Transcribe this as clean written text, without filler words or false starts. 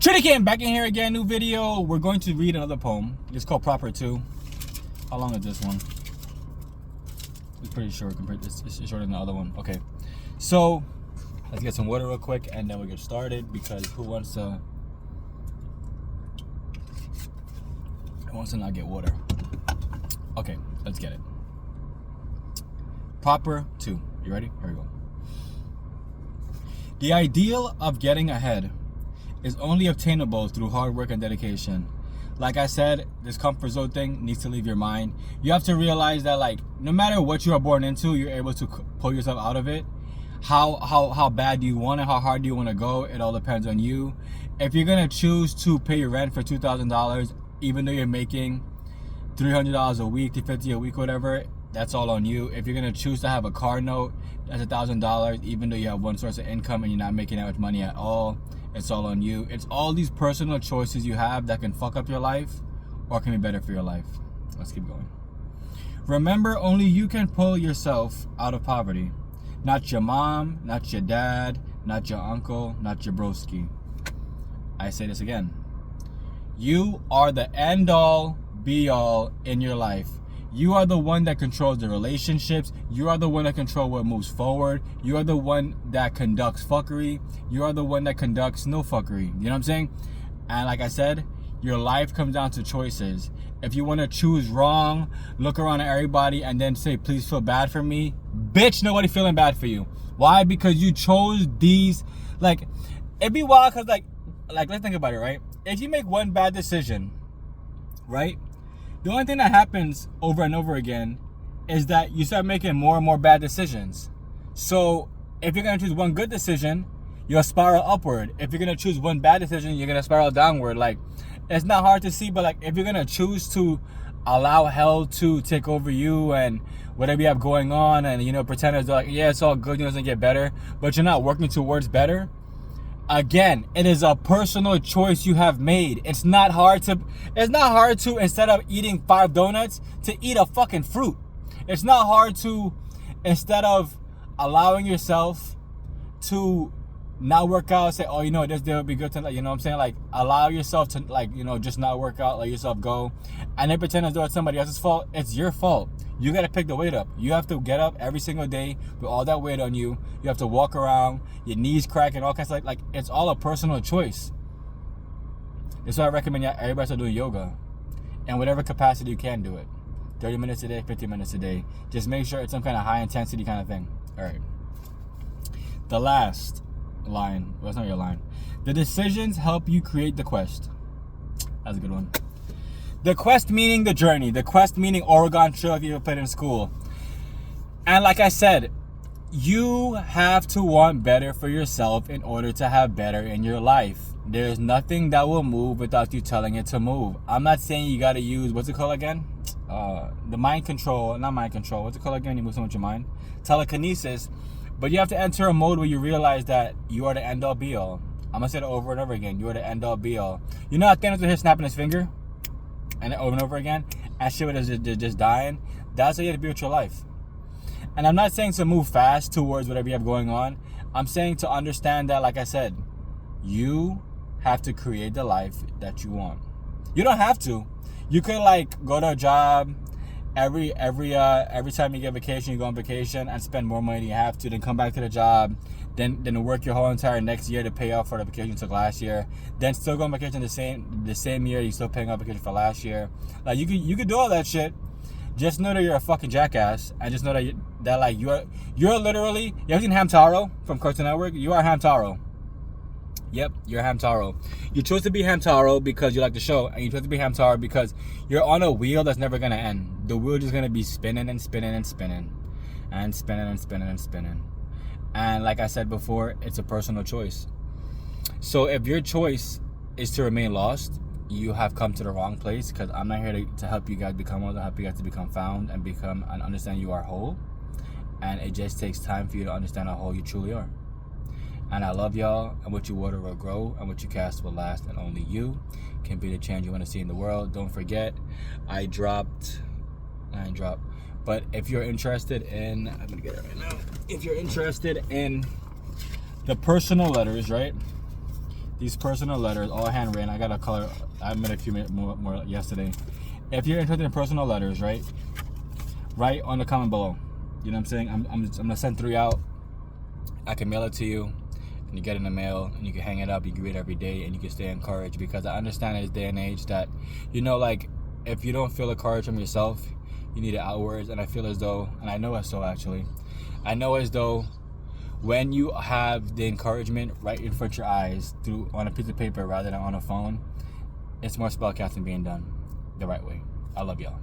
Trinity came back in here again, new video. We're going to read another poem. It's called Proper 2. How long is this one? It's pretty short compared to it's shorter than the other one. Okay. So let's get some water real quick and then we'll get started because who wants to not get water? Okay, let's get it. Proper 2. You ready? Here we go. The ideal of getting ahead is only obtainable through hard work and dedication. Like I said, this comfort zone thing needs to leave your mind. You have to realize that, like, no matter what you are born into, you're able to pull yourself out of it. How bad do you want it? How hard do you want to go? It all depends on you. If you're gonna choose to pay your rent for $2,000, even though you're making $300 a week, $250 a week, whatever, that's all on you. If you're gonna choose to have a car note, that's $1,000, even though you have one source of income and you're not making that much money at all, it's all on you. It's all these personal choices you have that can fuck up your life or can be better for your life. Let's keep going. Remember, only you can pull yourself out of poverty. Not your mom, not your dad, not your uncle, not your broski. I say this again. You are the end all, be all in your life. You are the one that controls the relationships. You are the one that controls what moves forward. You are the one that conducts fuckery. You are the one that conducts no fuckery. You know what I'm saying? And like I said, your life comes down to choices. If you want to choose wrong, look around at everybody and then say, please feel bad for me. Bitch, nobody feeling bad for you. Why? Because you chose these. Like, it'd be wild because like let's think about it, right? If you make one bad decision, right? The only thing that happens over and over again is that you start making more and more bad decisions. So if you're going to choose one good decision, you'll spiral upward. If you're going to choose one bad decision, you're going to spiral downward. Like, it's not hard to see, but like if you're going to choose to allow hell to take over you and whatever you have going on and, you know, pretend as though like, yeah, it's all good, it doesn't get better, but you're not working towards better. Again, it is a personal choice you have made. It's not hard to instead of eating 5 donuts to eat a fucking fruit. It's not hard to, instead of allowing yourself to not work out, say, oh, you know, this day would be good to, you know what I'm saying? Like, allow yourself to, like, you know, just not work out, let yourself go. And then pretend as though it's somebody else's fault. It's your fault. You got to pick the weight up. You have to get up every single day with all that weight on you. You have to walk around, your knees cracking, all kinds of like it's all a personal choice. That's why I recommend everybody start doing yoga. In whatever capacity you can do it. 30 minutes a day, 50 minutes a day. Just make sure it's some kind of high intensity kind of thing. All right. The last line. Well, it's not your line. The decisions help you create the quest. That's a good one. The quest meaning the journey. The quest meaning Oregon Trail if you ever played in school. And like I said, you have to want better for yourself in order to have better in your life. There's nothing that will move without you telling it to move. I'm not saying you got to use, what's it called again? The mind control, not mind control. What's it called again? You move something with your mind. Telekinesis. But you have to enter a mode where you realize that you are the end all be all. I'm going to say it over and over again. You are the end all be all. You know how Thanos was here snapping his finger? And over and over again, and shit was just dying. That's how you have to be with your life. And I'm not saying to move fast towards whatever you have going on. I'm saying to understand that, like I said, you have to create the life that you want. You don't have to. You could like go to a job every time you get vacation, you go on vacation and spend more money than you have to, then come back to the job, then work your whole entire next year to pay off for the vacation you took last year, then still go on vacation the same year, you're still paying off vacation for last year. Like you could do all that shit. Just know that you're a fucking jackass, and just know that like you're literally, you ever seen Hamtaro from Cartoon Network? You are Hamtaro. Yep, you're Hamtaro. You chose to be Hamtaro because you like the show, and you chose to be Hamtaro because you're on a wheel that's never gonna end. The wheel just gonna be spinning and spinning and spinning, and spinning and spinning and spinning. And like I said before, it's a personal choice. So if your choice is to remain lost, you have come to the wrong place, because I'm not here to help you guys become one, to help you guys to become found and become and understand you are whole. And it just takes time for you to understand how whole you truly are. And I love y'all, and what you water will grow, and what you cast will last, and only you can be the change you want to see in the world. Don't forget, I ain't dropped. But if you're interested in, I'm gonna get it right now. If you're interested in the personal letters, right? these personal letters, all handwritten. I got a color. I made a few more yesterday. If you're interested in personal letters, right? Write on the comment below. You know what I'm saying? I'm gonna send 3 out. I can mail it to you, and you get it in the mail, and you can hang it up. You can read it every day, and you can stay encouraged. Because I understand in this day and age that, you know, like if you don't feel the courage from yourself, you need it outwards. And I feel as though, and I know as so actually, I know as though when you have the encouragement right in front of your eyes through on a piece of paper rather than on a phone, it's more spellcasting being done the right way. I love y'all.